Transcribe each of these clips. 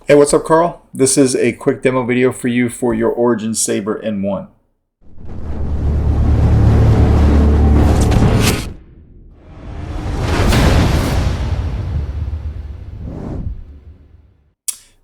Hey, what's up, Carl? This is a quick demo video for you for your Origin Saber N1.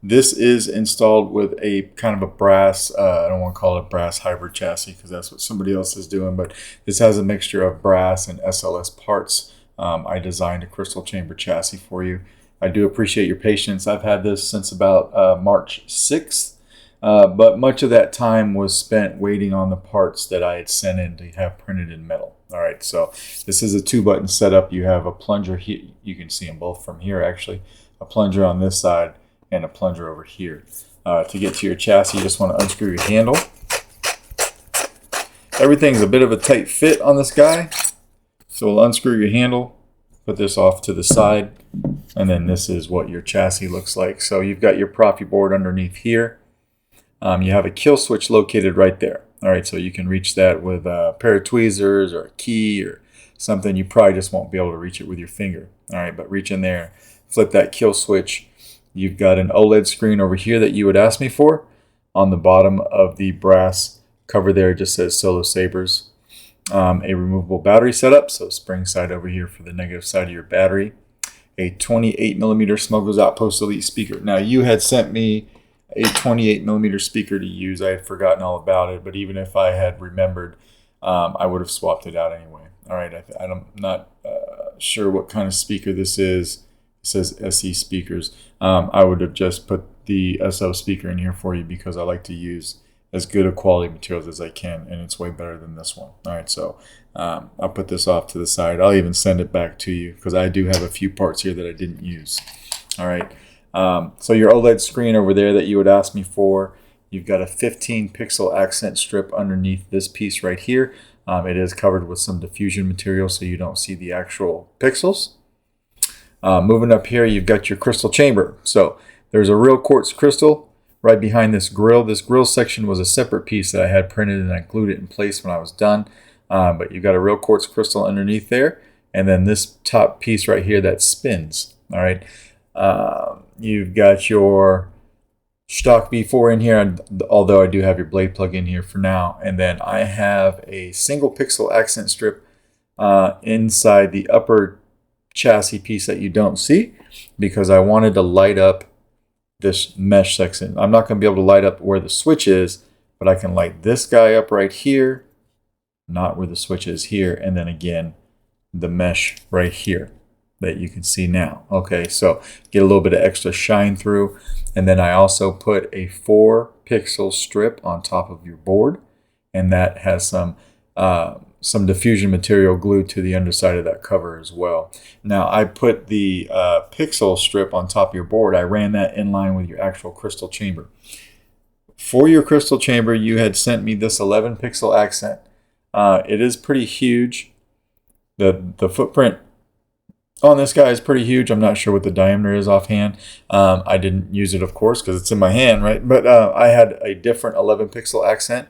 This is installed with a kind of a brass, I don't want to call it a brass hybrid chassis because that's what somebody else is doing, but this has a mixture of brass and SLS parts. I designed a crystal chamber chassis for you. I do appreciate your patience. I've had this since about March 6th, but much of that time was spent waiting on the parts that I had sent in to have printed in metal. All right, so this is a 2-button setup. You have a plunger here. You can see them both from here, actually. A plunger on this side and a plunger over here. To get to your chassis, you just want to unscrew your handle. Everything's a bit of a tight fit on this guy. So we'll unscrew your handle, put this off to the side, and then this is what your chassis looks like. So you've got your Proffie board underneath here. You have a kill switch located right there. All right, so you can reach that with a pair of tweezers or a key or something. You probably just won't be able to reach it with your finger. All right, but reach in there, flip that kill switch. You've got an OLED screen over here that you would ask me for. On the bottom of the brass cover there, it just says Solo Sabers. A removable battery setup, so spring side over here for the negative side of your battery. A 28mm Smuggler's Outpost Elite speaker. Now, you had sent me a 28mm speaker to use. I had forgotten all about it, but even if I had remembered, I would have swapped it out anyway. All right, I'm not sure what kind of speaker this is. It says SE speakers. I would have just put the SO speaker in here for you because I like to use as good a quality materials as I can, and it's way better than this one. All right, so I'll put this off to the side. I'll even send it back to you because I do have a few parts here that I didn't use. All right, so your OLED screen over there that you would ask me for, you've got a 15 pixel accent strip underneath this piece right here. It is covered with some diffusion material so you don't see the actual pixels. Moving up here, you've got your crystal chamber. So there's a real quartz crystal right behind this grill. This grill section was a separate piece that I had printed and I glued it in place when I was done. But you've got a real quartz crystal underneath there. And then this top piece right here that spins. All right. You've got your stock V4 in here, although I do have your blade plug in here for now. And then I have a single pixel accent strip inside the upper chassis piece that you don't see because I wanted to light up this mesh section. I'm not going to be able to light up where the switch is, but I can light this guy up right here, not where the switch is here, and then again the mesh right here that you can see now. Okay, so get a little bit of extra shine through, and then I also put a 4 pixel strip on top of your board, and that has some diffusion material glued to the underside of that cover as well. Now, I put the pixel strip on top of your board. I ran that in line with your actual crystal chamber. For your crystal chamber, you had sent me this 11 pixel accent. It is pretty huge. The footprint on this guy is pretty huge. I'm not sure what the diameter is offhand. I didn't use it, of course, because it's in my hand, right? But I had a different 11 pixel accent.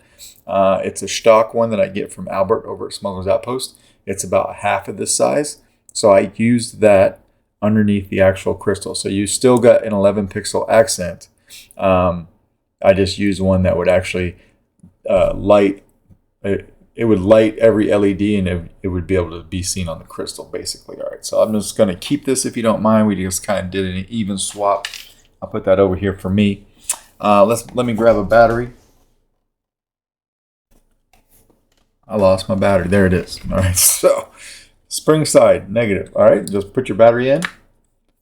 It's a stock one that I get from Albert over at Smuggler's Outpost. It's about half of this size. So I used that underneath the actual crystal. So you still got an 11 pixel accent. I just used one that would actually light. It would light every LED and it would be able to be seen on the crystal, basically. All right, so I'm just going to keep this if you don't mind. We just kind of did an even swap. I'll put that over here for me. Let me grab a battery. I lost my battery. There it is. All right, so spring side, negative. All right, just put your battery in,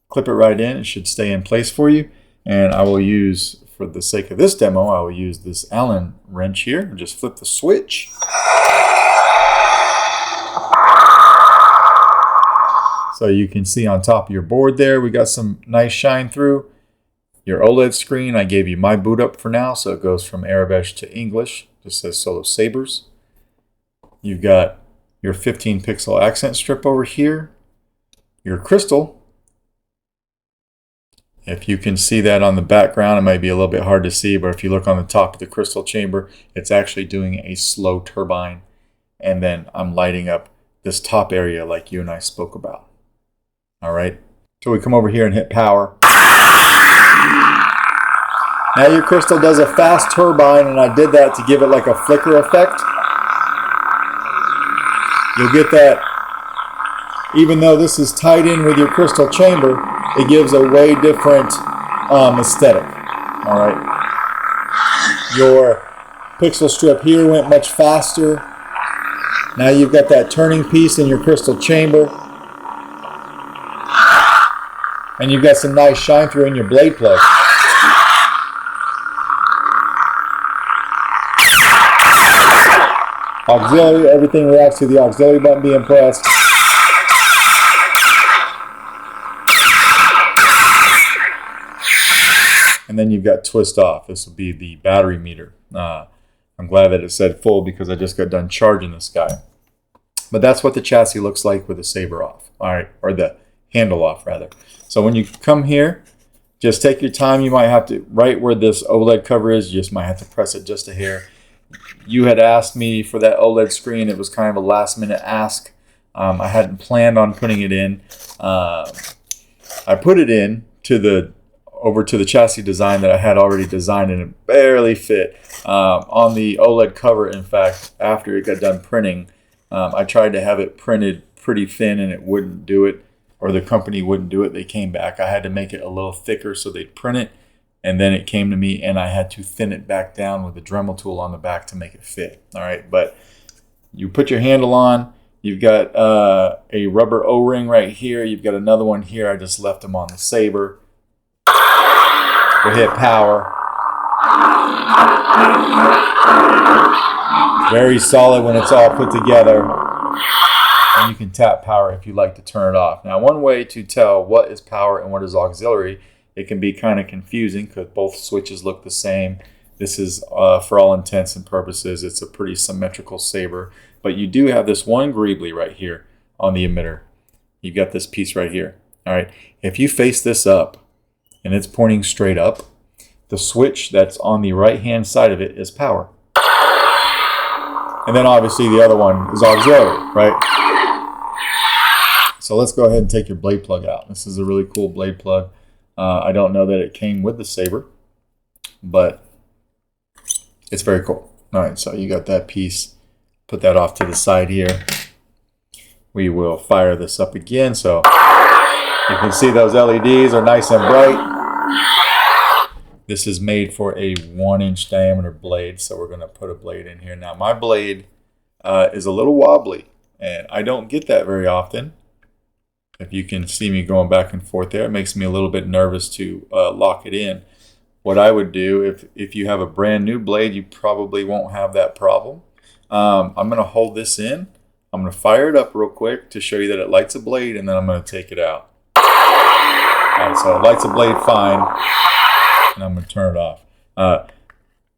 clip it right in. It should stay in place for you. And I will use, for the sake of this demo, I will use this Allen wrench here and just flip the switch. So you can see on top of your board there, we got some nice shine through. Your OLED screen, I gave you my boot up for now, so it goes from Arabic to English. Just says Solo Sabers. You've got your 15 pixel accent strip over here. Your crystal. If you can see that on the background, it might be a little bit hard to see, but if you look on the top of the crystal chamber, it's actually doing a slow turbine. And then I'm lighting up this top area like you and I spoke about. All right. So we come over here and hit power. Now your crystal does a fast turbine, and I did that to give it like a flicker effect. You'll get that, even though this is tied in with your crystal chamber, it gives a way different aesthetic. All right. Your pixel strip here went much faster. Now you've got that turning piece in your crystal chamber. And you've got some nice shine through in your blade plug. Auxiliary, everything reacts to the auxiliary button being pressed. And then you've got twist off. This will be the battery meter. I'm glad that it said full because I just got done charging this guy. But that's what the chassis looks like with the saber off. All right, or the handle off rather. So when you come here, just take your time. You might have to, right where this OLED cover is, you just might have to press it just a hair. You had asked me for that OLED screen. It was kind of a last minute ask. I hadn't planned on putting it in. I put it in over to the chassis design that I had already designed, and it barely fit. On the OLED cover, in fact, after it got done printing, I tried to have it printed pretty thin and it wouldn't do it, or the company wouldn't do it. They came back. I had to make it a little thicker so they'd print it, and then it came to me and I had to thin it back down with the Dremel tool on the back to make it fit. All right, but you put your handle on. You've got a rubber O-ring right here. You've got another one here. I just left them on the saber. We'll hit power. Very solid when it's all put together. And you can tap power if you'd like to turn it off. Now, one way to tell what is power and what is auxiliary, it can be kind of confusing because both switches look the same. This is, for all intents and purposes, it's a pretty symmetrical saber. But you do have this one greebly right here on the emitter. You've got this piece right here. All right. If you face this up and it's pointing straight up, the switch that's on the right-hand side of it is power. And then obviously the other one is auxiliary, right? So let's go ahead and take your blade plug out. This is a really cool blade plug. I don't know that it came with the saber, but it's very cool. All right, so you got that piece. Put that off to the side here. We will fire this up again. So you can see those LEDs are nice and bright. This is made for a 1-inch diameter blade, so we're going to put a blade in here. Now, my blade is a little wobbly, and I don't get that very often. If you can see me going back and forth there, it makes me a little bit nervous to lock it in. What I would do, if you have a brand new blade, you probably won't have that problem. I'm going to hold this in. I'm going to fire it up real quick to show you that it lights a blade, and then I'm going to take it out. All right, so it lights a blade fine, and I'm going to turn it off.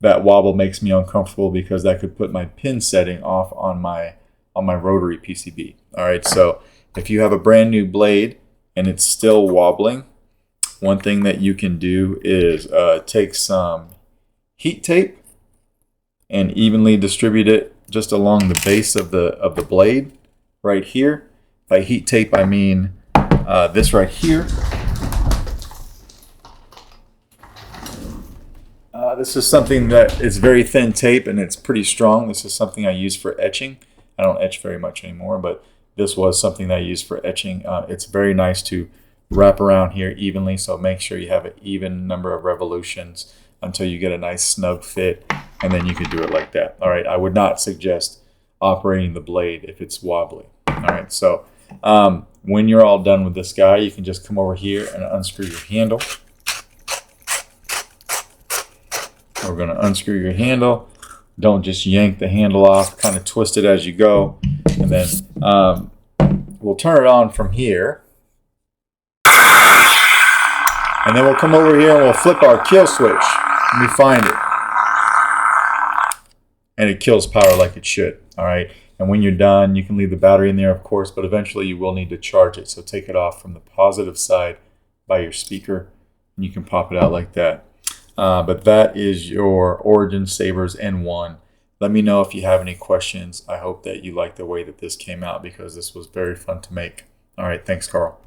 That wobble makes me uncomfortable because that could put my pin setting off on my rotary PCB. All right, so if you have a brand new blade and it's still wobbling, one thing that you can do is take some heat tape and evenly distribute it just along the base of the blade right here. By heat tape, I mean this right here. This is something that is very thin tape and it's pretty strong. This is something I use for etching. I don't etch very much anymore, but this was something that I used for etching. It's very nice to wrap around here evenly, so make sure you have an even number of revolutions until you get a nice snug fit, and then you can do it like that. All right, I would not suggest operating the blade if it's wobbly. All right, so when you're all done with this guy, you can just come over here and unscrew your handle. We're going to unscrew your handle. Don't just yank the handle off, kind of twist it as you go, and then we'll turn it on from here. And then we'll come over here and we'll flip our kill switch. Let me find it. And it kills power like it should. All right. And when you're done, you can leave the battery in there, of course, but eventually you will need to charge it. So take it off from the positive side by your speaker, and you can pop it out like that. But that is your Origin Sabers N1. Let me know if you have any questions. I hope that you like the way that this came out because this was very fun to make. All right. Thanks, Carl.